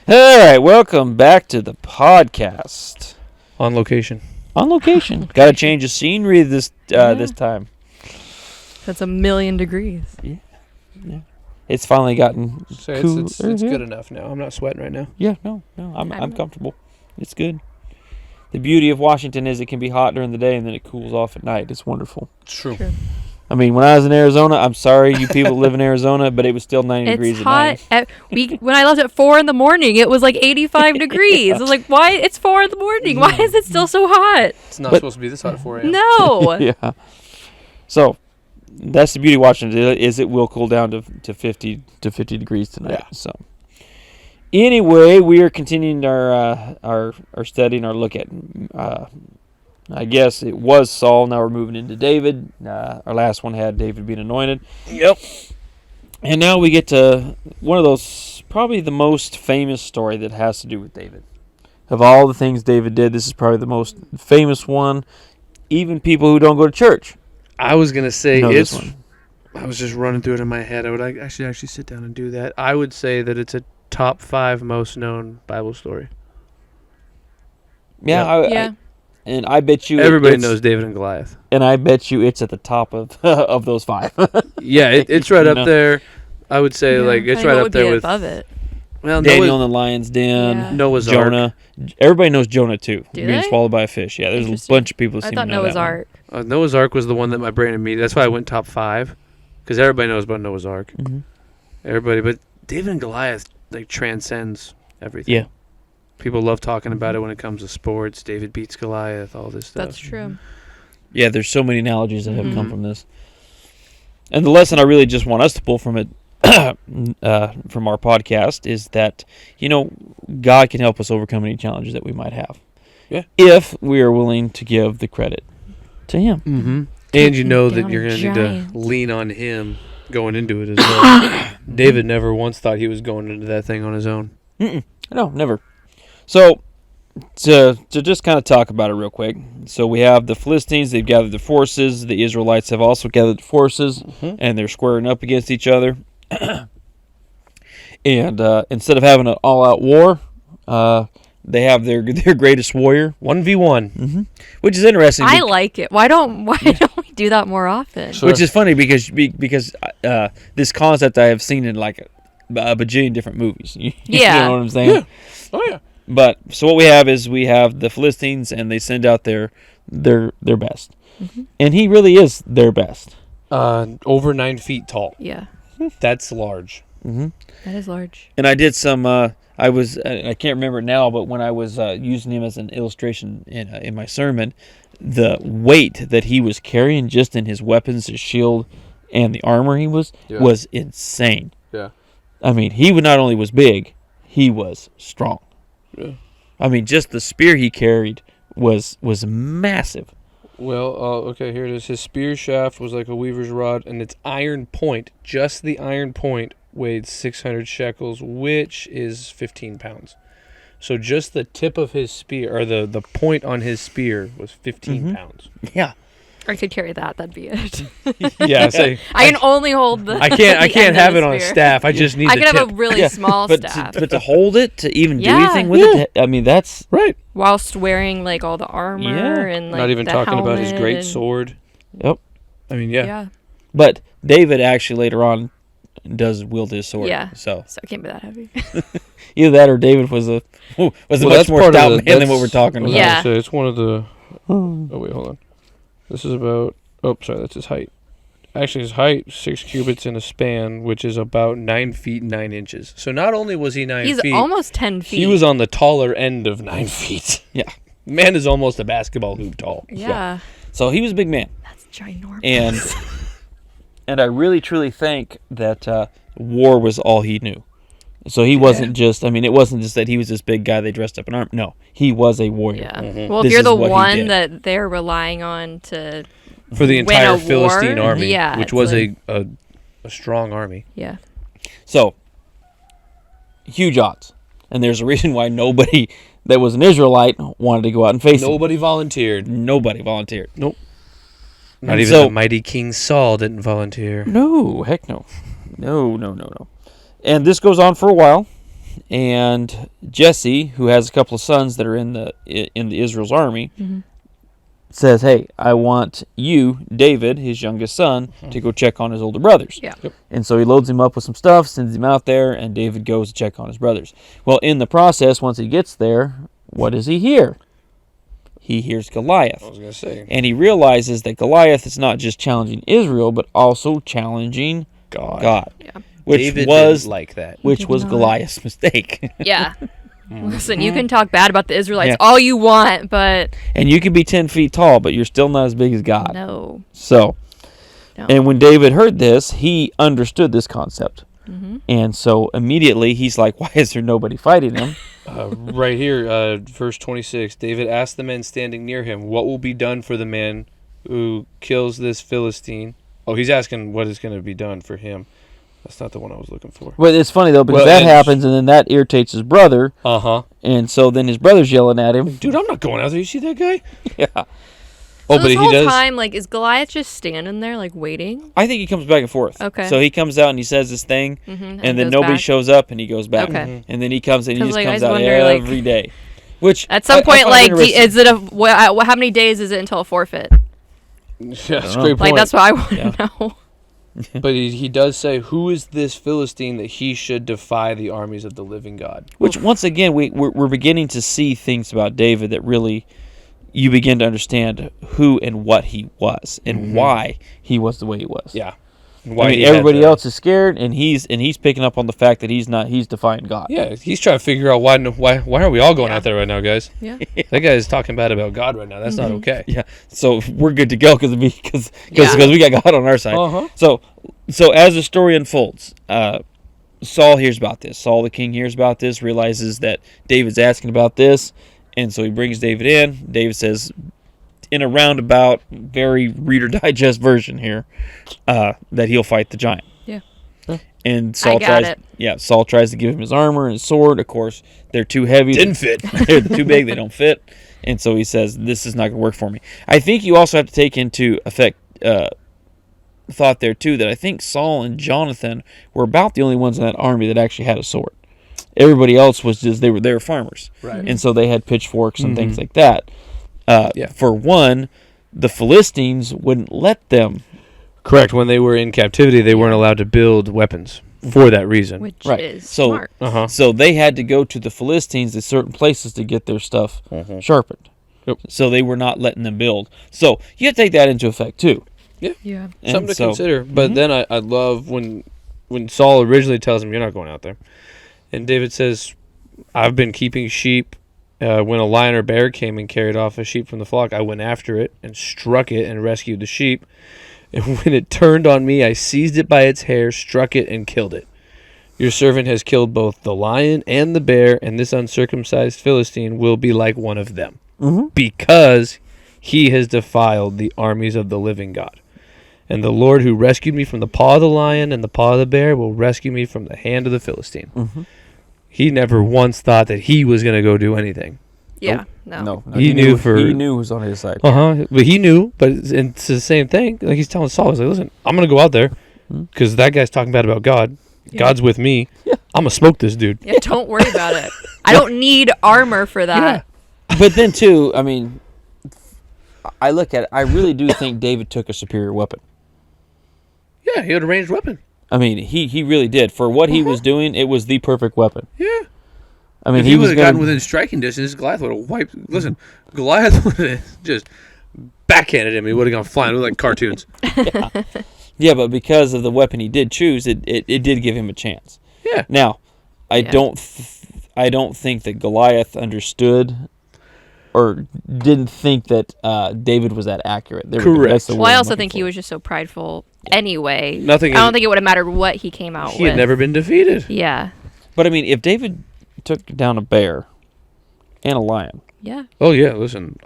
All right, welcome back to the podcast. On location. On location. Got to change the scenery this time. That's 1,000,000 degrees. Yeah. It's finally gotten cool. It's good enough now. I'm not sweating right now. Yeah, no, I'm comfortable. It's good. The beauty of Washington is it can be hot during the day and then it cools off at night. It's wonderful. It's true. I mean, when I was in Arizona, I'm sorry, you people who live in Arizona, but it was still 90 degrees at night. It's hot. When I left at 4 in the morning, it was like 85 degrees. I was like, why? It's 4 in the morning. Why is it still so hot? It's not supposed to be this hot at 4 a.m. No. Yeah. So, that's the beauty of Washington is it will cool down to 50 degrees tonight. Yeah. So, anyway, we are continuing our study and our look at I guess it was Saul. Now we're moving into David. Our last one had David being anointed. Yep. And now we get to one of those, probably the most famous story that has to do with David. Of all the things David did, this is probably the most famous one. Even people who don't go to church. I was going to say this one. I was just running through it in my head. I would actually sit down and do that. I would say that it's a top 5 most known Bible story. Yeah. And I bet you everybody knows David and Goliath. And I bet you it's at the top of of those 5. Yeah, it's right up there. I would say it's right up there with above it. Well, Daniel in the lion's den, Noah's Jonah. Ark. Everybody knows Jonah too. Do Being they? swallowed by a fish. Yeah, there's a bunch of people who seem to know Noah's that one. Ark. Noah's Ark was the one that my brain immediately. That's why I went top 5, because everybody knows about Noah's Ark. Mm-hmm. Everybody, but David and Goliath transcends everything. Yeah. People love talking about it when it comes to sports. David beats Goliath, all this stuff. That's true. Yeah, there's so many analogies that have come from this. And the lesson I really just want us to pull from it, from our podcast, is that, God can help us overcome any challenges that we might have. Yeah. If we are willing to give the credit to Him. Mm-hmm. And you know that you're going to need to lean on Him going into it as well. David never once thought he was going into that thing on his own. No, never. So, to just kind of talk about it real quick. So we have the Philistines, they've gathered their forces. The Israelites have also gathered forces, and they're squaring up against each other. And instead of having an all-out war, they have their greatest warrior, 1v1. Which is interesting. I like it. Why don't we do that more often? Sure. Which is funny because this concept I have seen in like a bajillion different movies. You know what I'm saying? Yeah. Oh, yeah. But so what we have is the Philistines, and they send out their best, and he really is their best. Over 9 feet tall. Yeah, that's large. That is large. And I did some. I can't remember it now, but when I was using him as an illustration in my sermon, the weight that he was carrying just in his weapons, his shield, and the armor was insane. Yeah. I mean, he not only was big, he was strong. Yeah. I mean, just the spear he carried was massive. Well, okay, here it is. His spear shaft was like a weaver's rod, and its iron point, just the iron point, weighed 600 shekels, which is 15 pounds. So just the tip of his spear, or the point on his spear, was 15 pounds. Yeah. I could carry that. That'd be it. Yeah, I can only hold the. I can't have it on a staff. I just need. I can have a really small staff. But to hold it, to even do anything with it, I mean, that's right. Whilst wearing like all the armor and like not even the talking about his great and... sword. Yep. I mean, yeah. But David actually later on does wield his sword. Yeah. So it can't be that heavy. Either that or David was a much more stout man than what we're talking about. Yeah. It's one of the. Oh wait, hold on. This is about. Oh, sorry, that's his height. Actually, his height 6 cubits in a span, which is about 9 feet 9 inches. So not only was he 9 feet, he's almost 10 feet. He was on the taller end of 9 feet. Yeah, man is almost a basketball hoop tall. Yeah. So he was a big man. That's ginormous. And I really truly think that war was all he knew. So he wasn't just. I mean, it wasn't just that he was this big guy they dressed up in armor. No, he was a warrior. Yeah. Well, if you're the one that they're relying on to. For the entire Philistine army, which was like, a strong army. Yeah. So, huge odds. And there's a reason why nobody that was an Israelite wanted to go out and face him. Nobody volunteered. Nope. Not even the mighty King Saul didn't volunteer. No, heck no. No. And this goes on for a while. and Jesse, who has a couple of sons that are in the Israel's army, says, "Hey, I want you, David, his youngest son, to go check on his older brothers." Yeah. Yep. And so he loads him up with some stuff, sends him out there, and David goes to check on his brothers. Well, in the process, once he gets there, what does he hear? He hears Goliath. I was going to say. And he realizes that Goliath is not just challenging Israel, but also challenging God. Yeah. Which David was didn't like that. which Did was not. Goliath's mistake. Yeah. Listen, you can talk bad about the Israelites Yeah. all you want, but And you can be 10 feet tall, but you're still not as big as God. no. So, No. and when David heard this, he understood this concept. And so immediately he's like, why is there nobody fighting him? Right here, verse 26. David asked the men standing near him, "What will be done for the man who kills this Philistine?" Oh, he's asking what is going to be done for him. That's not the one I was looking for. But it's funny, though, because Well, that and- happens, and then that irritates his brother. Uh-huh. And so then his brother's yelling at him. Dude, I'm not going out there. You see that guy? Yeah. Oh, So but this he whole does. time, like, is Goliath just standing there, like, waiting? I think he comes back and forth. Okay. So he comes out and he says this thing, and then goes nobody back. shows up, and he goes back. Okay. And then he comes and he 'Cause, just like, I comes just out wonder, like, every day. Which At some I point, find like, interesting. is it how many days is it until a forfeit? Yeah, that's a know. great Like, point. that's what I want to know. But he does say, "Who is this Philistine that he should defy the armies of the living God?" Which, once again, we're beginning to see things about David that really you begin to understand who and what he was and why he was the way he was. Yeah. I mean, everybody else is scared, and he's picking up on the fact that he's defying God. Yeah, he's trying to figure out why are we all going out there right now, guys? Yeah. That guy is talking bad about God right now. That's not okay. Yeah, so we're good to go because Yeah. we got God on our side. Uh-huh. So as the story unfolds, Saul hears about this. Saul the king hears about this, realizes that David's asking about this, and so he brings David in. David says, in a roundabout, very Reader Digest version here, that he'll fight the giant. Yeah. And Saul got tries. it. Yeah, Saul tries to give him his armor and his sword. Of course, they're too heavy. Didn't fit. They're too big. They don't fit. And so he says, "This is not going to work for me." I think you also have to take into effect thought there too that I think Saul and Jonathan were about the only ones in that army that actually had a sword. Everybody else was just they were farmers, Right. and so they had pitchforks and things like that. Yeah. For one, the Philistines wouldn't let them. Correct. When they were in captivity, they weren't allowed to build weapons for that reason. Which Right. is So- smart. Uh-huh. So they had to go to the Philistines at certain places to get their stuff sharpened. Yep. So they were not letting them build. So you have to take that into effect too. Yeah. And Something to so- consider. But then I love when Saul originally tells him, "You're not going out there," and David says, "I've been keeping sheep. When a lion or bear came and carried off a sheep from the flock, I went after it and struck it and rescued the sheep. And when it turned on me, I seized it by its hair, struck it, and killed it. Your servant has killed both the lion and the bear, and this uncircumcised Philistine will be like one of them, because he has defiled the armies of the living God. And the Lord who rescued me from the paw of the lion and the paw of the bear will rescue me from the hand of the Philistine." He never once thought that he was going to go do anything. Yeah. No. He knew he knew who was on his side. But he knew. But it's the same thing. Like he's telling Saul, he's like, "Listen, I'm going to go out there because that guy's talking bad about God. Yeah. God's with me. I'm going to smoke this dude." Yeah, don't worry about it. I don't need armor for that. But then too, I mean, I look at it. I really do think David took a superior weapon. Yeah, he had a ranged weapon. I mean, he really did. For what he was doing, it was the perfect weapon. Yeah. I mean, If he would have gotten within striking distance, Goliath would have wiped. Listen, Goliath would have just backhanded him. He would have gone flying. It was like cartoons. Yeah, but because of the weapon he did choose, it did give him a chance. Yeah. Now, I Yeah. don't think that Goliath understood or didn't think that David was that accurate. There we go. Correct. That's the Well, word I I'm also looking think he for. was just so prideful anyway. Nothing I is- don't think it would have mattered what he came out He with. had never been defeated. Yeah. But I mean, if David took down a bear and a lion, Yeah. Oh yeah, listen.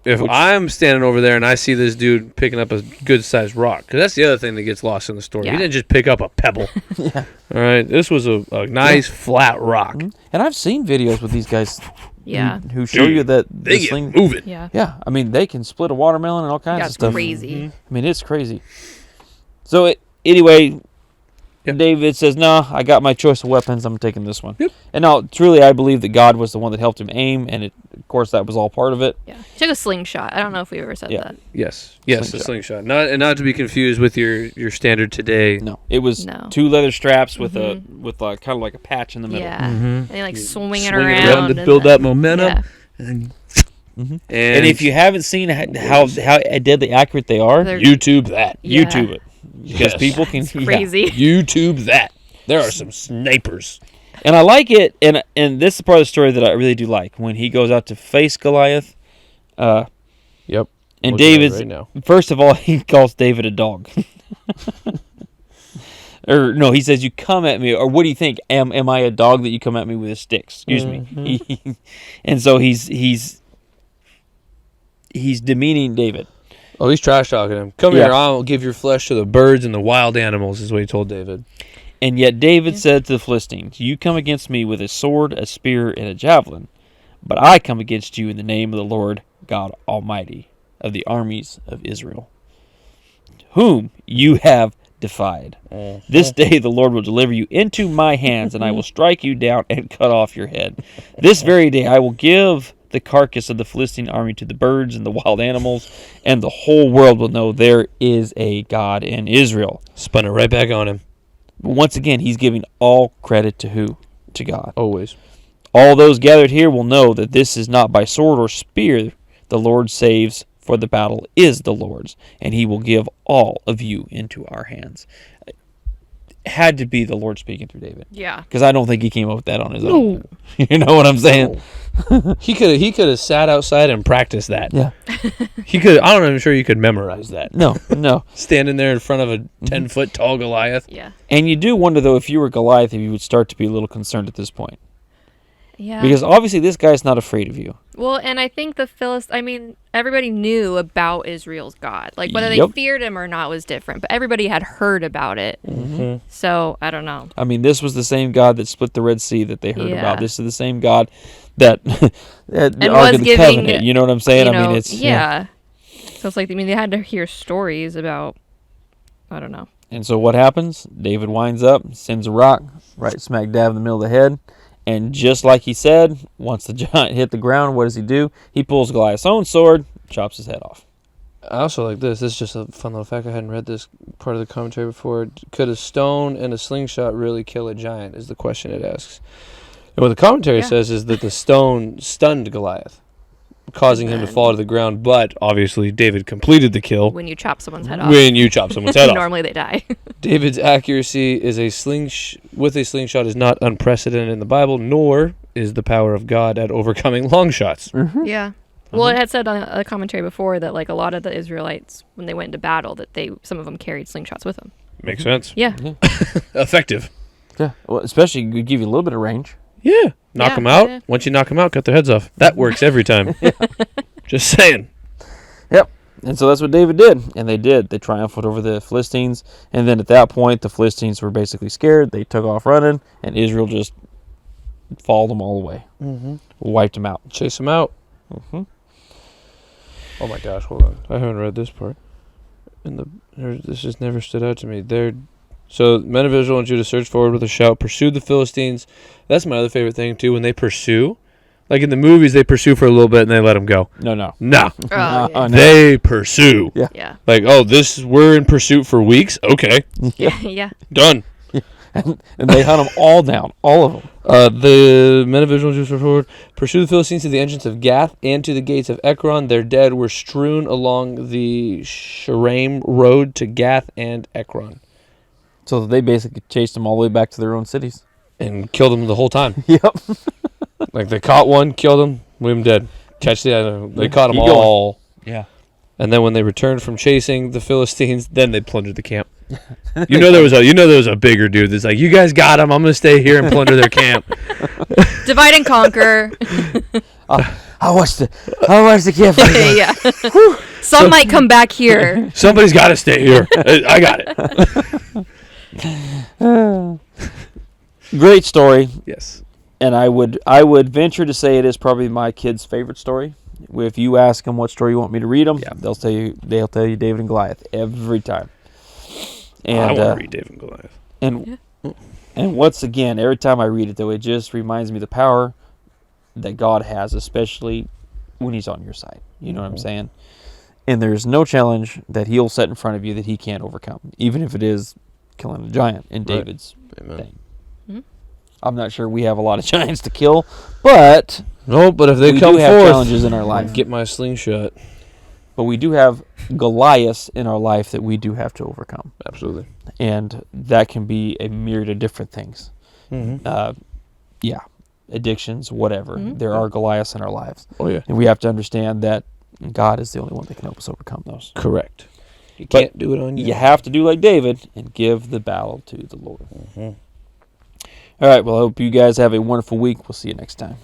If I'm standing over there and I see this dude picking up a good sized rock, because that's the other thing that gets lost in the story. Yeah. He didn't just pick up a pebble. Yeah. All right, this was a nice flat rock. and I've seen videos with these guys Yeah. who show you that They the get sling. moving. Yeah. Yeah, I mean they can split a watermelon and all kinds Yeah, of it's stuff. crazy. I mean it's crazy. So anyway, Yeah. David says, "No, I got my choice of weapons. I'm taking this one." Yep. And now, truly, I believe that God was the one that helped him aim, and of course, that was all part of it. Yeah. He took a slingshot. I don't know if we ever said Yeah. that. Yes, the slingshot. Not to be confused with your standard today. No, it was No. 2 leather straps with kind of like a patch in the middle. Yeah. Mhm. And they like swing it Swing around. to and build then- that momentum. Yeah. And, And and if you haven't seen how deadly accurate they are, They're- YouTube that. Yeah. YouTube it because Yes. people can It's crazy. YouTube that. There are some snipers. And I like it, and this is part of the story that I really do like when he goes out to face Goliath. Yep. And Looking at it David's right now. first of all, he calls David a dog. Or no, he says, "You come at me," or what do you think? Am I a dog that you come at me with a stick? Excuse me. And so he's demeaning David. Oh, he's trash talking him. Come Yeah. here, I'll give your flesh to the birds and the wild animals, is what he told David. And yet David said to the Philistines, "You come against me with a sword, a spear, and a javelin, but I come against you in the name of the Lord God Almighty of the armies of Israel, whom you have defied. This day the Lord will deliver you into my hands, and I will strike you down and cut off your head. This very day I will give the carcass of the Philistine army to the birds and the wild animals, and the whole world will know there is a God in Israel." Spun it right back on him. But once again, he's giving all credit to who? To God. Always. All those gathered here will know that this is not by sword or spear the Lord saves, for the battle is the Lord's, and he will give all of you into our hands. It had to be the Lord speaking through David. Yeah. Because I don't think he came up with that on his own. You know what I'm saying? He could have sat outside and practiced that. Yeah. He could. I'm not even sure you could memorize that. No. Standing there in front of a 10-foot tall Goliath. Yeah. And you do wonder, though, if you were Goliath, if you would start to be a little concerned at this point. Yeah. Because obviously this guy's not afraid of you. Well, and I think everybody knew about Israel's God. Like, whether they Yep. feared him or not was different, but everybody had heard about it. Mm-hmm. So, I don't know. I mean, this was the same God that split the Red Sea that they heard Yeah. about. This is the same God that the And Ark was of the giving, Covenant. You know what I'm saying? You I mean, know, it's yeah. So it's like, they had to hear stories about, I don't know. And so what happens? David winds up, sends a rock right smack dab in the middle of the head, and just like he said, once the giant hit the ground, what does he do? He pulls Goliath's own sword, chops his head off. I also like this. This is just a fun little fact. I hadn't read this part of the commentary before. Could a stone and a slingshot really kill a giant? Is the question it asks. And what the commentary says is that the stone stunned Goliath, causing him to fall to the ground. But obviously, David completed the kill When you chop someone's head off. when you chop someone's head off. Normally they die. David's accuracy with a slingshot is not unprecedented in the Bible, nor is the power of God at overcoming long shots. Yeah. Well, it had said on a commentary before that, like, a lot of the Israelites, when they went into battle, that some of them carried slingshots with them. Makes sense. Yeah. Effective. Yeah, well, especially it give you a little bit of range. Yeah. Knock Yeah, them out. yeah. Once you knock them out, cut their heads off. That works every time. Just saying. Yep. And so that's what David did, and they did. They triumphed over the Philistines, and then at that point, the Philistines were basically scared. They took off running, and Israel just followed them all the way, wiped them out. Chase them out. Oh my gosh, hold on. I haven't read this part. This just never stood out to me. So men of Israel want you to surge forward with a shout, pursue the Philistines. That's my other favorite thing too. When they pursue, like in the movies, they pursue for a little bit and they let them go. No. Nah, Oh, yeah. no. they pursue. Yeah. Yeah. Like, we're in pursuit for weeks. Okay, Yeah. done. And they hunt them all down, all of them. The men of Israel just forward, pursue the Philistines to the entrance of Gath and to the gates of Ekron. Their dead were strewn along the Sharaim road to Gath and Ekron, So they basically chased them all the way back to their own cities. and killed them the whole time. Yep. Like, they caught one, killed him, leave him dead. Catch the other. They caught them Keep going. all. Yeah. And then when they returned from chasing the Philistines, then they plundered the camp. There was a bigger dude that's like, you guys got him. I'm gonna stay here and plunder their camp. Divide and conquer. I watched the camp. Yeah. Some might come back here. Somebody's got to stay here. I got it. Great story, Yes. and I would venture to say it is probably my kids' favorite story. If you ask them what story you want me to read them, they'll tell you David and Goliath every time. And I want to read David and Goliath. And once again, every time I read it, though, it just reminds me of the power that God has, especially when He's on your side. You know what I'm saying? And there's no challenge that He'll set in front of you that He can't overcome, even if it is killing a giant in David's thing. Mm-hmm. I'm not sure we have a lot of giants to kill, but No, but if they we come do have forth, challenges in our life. get my slingshot. But we do have Goliaths in our life that we do have to overcome. Absolutely. And that can be a myriad of different things. Mm-hmm. Addictions, whatever. Mhm. There are Goliaths in our lives. Oh, yeah. And we have to understand that God is the only one that can help us overcome those. Correct. You But can't do it on your You own. have to do like David and give the battle to the Lord. Mm-hmm. All right, well, I hope you guys have a wonderful week. We'll see you next time.